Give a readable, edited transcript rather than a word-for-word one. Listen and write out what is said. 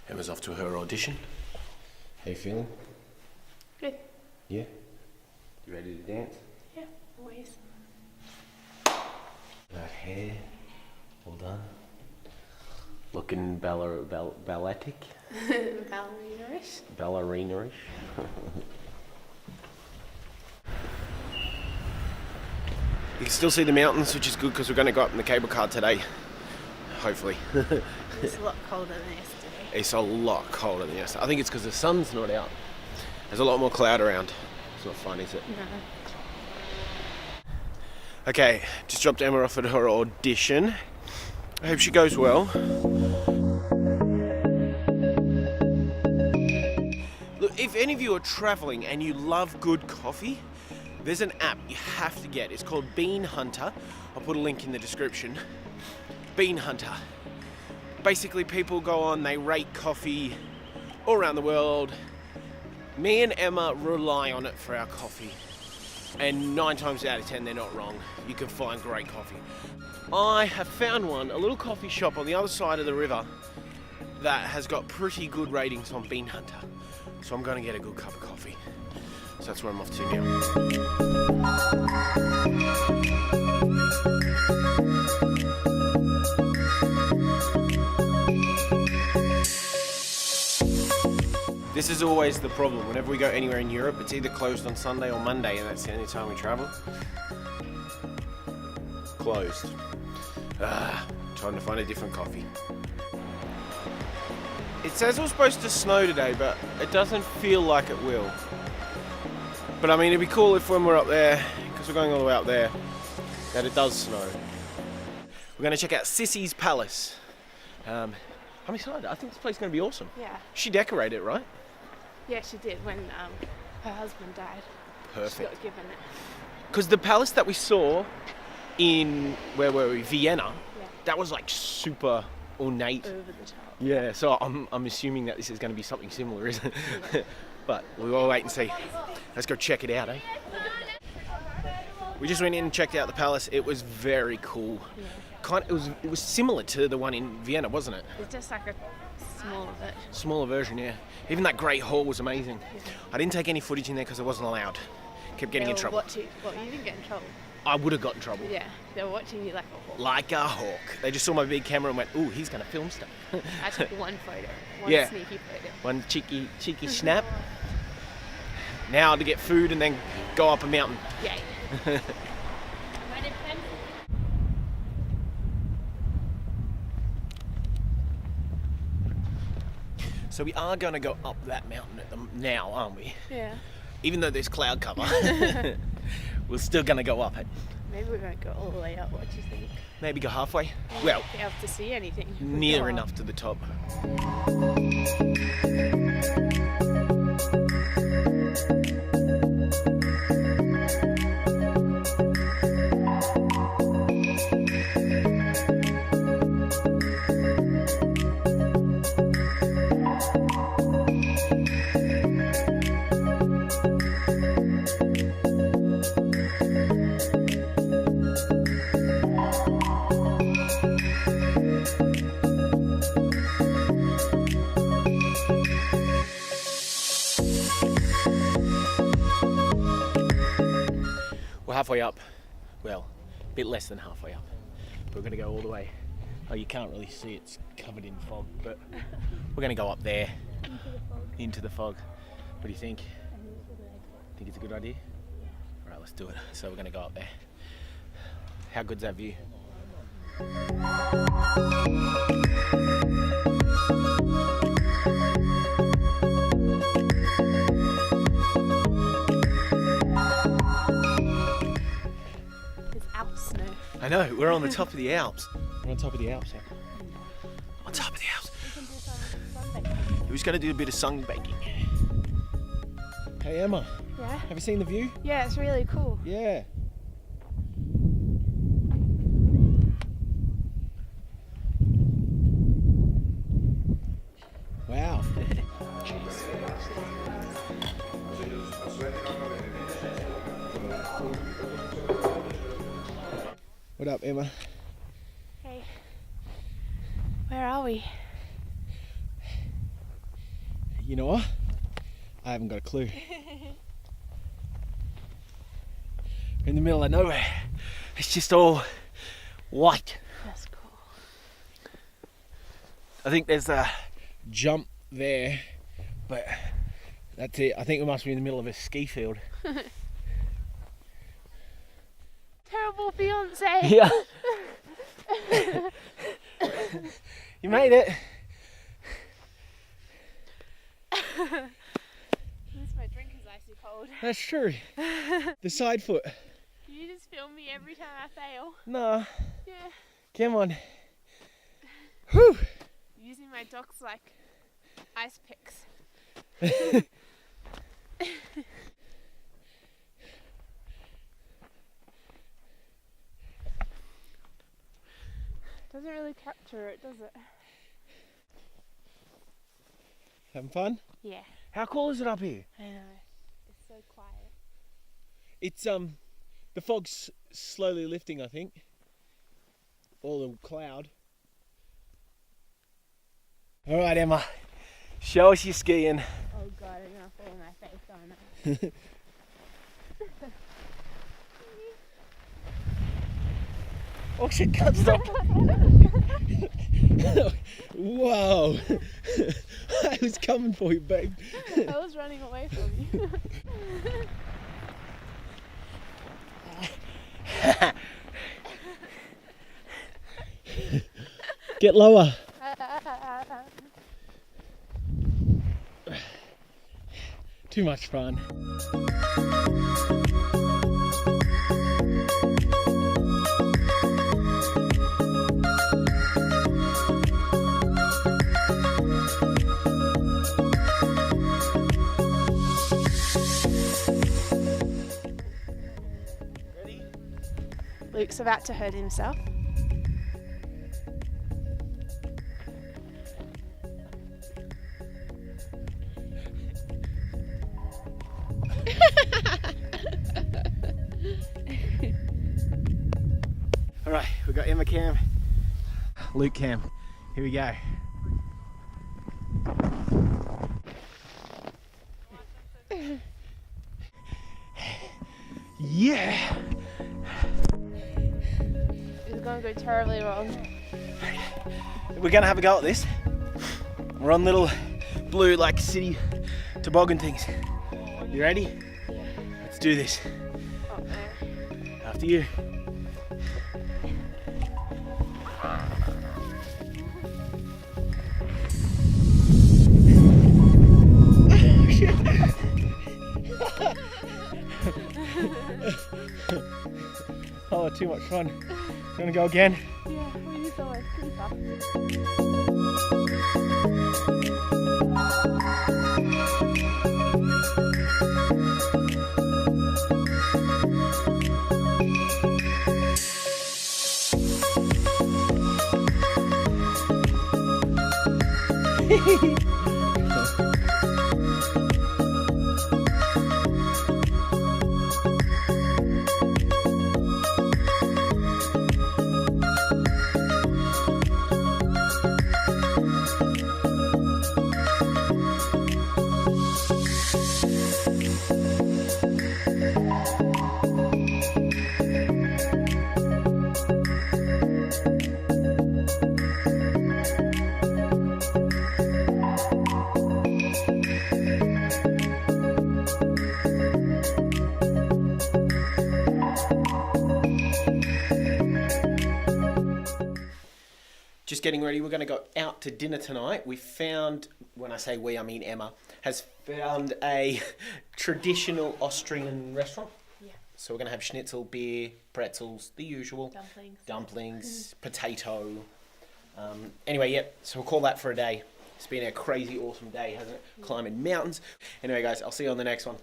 Emma's off to her audition. How you feeling? Good. Yeah? You ready to dance? Yeah, always. That hair, well done. Looking balletic? Ballerina-ish. Ballerina-ish. You can still see the mountains, which is good because we're going to go up in the cable car today. Hopefully. It's a lot colder than yesterday. It's a lot colder than yesterday. I think it's because the sun's not out. There's a lot more cloud around. It's not fun, is it? No. Okay, just dropped Emma off at her audition. I hope she goes well. Look, if any of you are traveling and you love good coffee, there's an app you have to get. It's called Bean Hunter. I'll put a link in the description. Bean Hunter. Basically, people go on, they rate coffee all around the world. Me and Emma rely on it for our coffee. And 9 times out of 10, they're not wrong. You can find great coffee. I have found one, a little coffee shop on the other side of the river that has got pretty good ratings on Bean Hunter. So I'm going to get a good cup of coffee. So that's where I'm off to now. This is always the problem. Whenever we go anywhere in Europe, it's either closed on Sunday or Monday, and that's the only time we travel. Closed. Trying to find a different coffee. It says it was supposed to snow today, but it doesn't feel like it will. But I mean, it'd be cool if when we're up there, because we're going all the way up there, that it does snow. We're going to check out Sissy's Palace. I'm excited. I think this place is going to be awesome. Yeah. She decorated it, right? Yeah, she did when her husband died. Perfect. She got given it. Because the palace that we saw in, where were we, Vienna, Yeah. that was like super ornate. Over the top. Yeah, so I'm assuming that this is going to be something similar, isn't it? But we'll wait and see. Let's go check it out, eh? We just went in and checked out the palace. It was very cool. Yeah. It was similar to the one in Vienna, wasn't it? It's just like a smaller version. Smaller version, yeah. Even that Great Hall was amazing. Yeah. I didn't take any footage in there because I wasn't allowed. Kept getting in trouble. You didn't get in trouble. I would have got in trouble. Yeah, they were watching you like a hawk. Like a hawk. They just saw my big camera and went, ooh, he's going to film stuff. I took one photo, Yeah. sneaky photo. One cheeky snap. Now to get food and then go up a mountain. Yay. So we are going to go up that mountain now, aren't we? Yeah. Even though there's cloud cover, we're still going to go up it. Maybe we won't go all the way up. What do you think? Maybe go halfway. We Well, won't be able to see anything. if we near go up. enough to the top. We're halfway up. Well, a bit less than halfway up. But we're going to go all the way. Oh, you can't really see, it's covered in fog, but we're going to go up there. Into the fog. What do you think? Think it's a good idea? All right, let's do it. So we're going to go up there. How good's that view? It's Alps snow. I know, we're on the top of the Alps. We're on top of the Alps, yeah. On top of the Alps. We can do some sunbathing. We're just going to do a bit of sunbaking. Hey Emma, Yeah? have you seen the view? Yeah, it's really cool. Yeah. Wow. What up, Emma? Hey. Where are we? You know what? I haven't got a clue. We're in the middle of nowhere. It's just all white. That's cool. I think there's a jump there, but that's it. I think we must be in the middle of a ski field. Terrible fiance. Yeah. You made it. At least my drink is icy cold. That's true. The side foot. You just film me every time I fail. Nah. Yeah. Come on. Whew. Using my dogs like ice picks. Doesn't really capture it, does it? Having fun? Yeah. How cool is it up here? I know. It's so quiet. It's the fog's slowly lifting, I think. All the cloud. All right, Emma. Show us your skiing. Oh god, I'm gonna fall on my face, aren't I? Oh shit, can't stop. Whoa. I was coming for you, babe. I was running away from you. Get lower. Too much fun. Ready? Luke's about to hurt himself. All right, we've got Emma cam, Luke cam. Here we go. Yeah. It's gonna go terribly wrong. We're gonna have a go at this. We're on little blue like city toboggan things. You ready? Let's do this. Oh no. After you. Oh, too much fun. You wanna go again? Yeah, we need someone super. Just getting ready, we're going to go out to dinner tonight. We found, when I say we, I mean Emma, has found a traditional Austrian restaurant. Yeah. So we're going to have schnitzel, beer, pretzels, the usual. Dumplings. Potato. Anyway, yeah, so we'll call that for a day. It's been a crazy awesome day, hasn't it? Climbing mountains. Anyway, guys, I'll see you on the next one.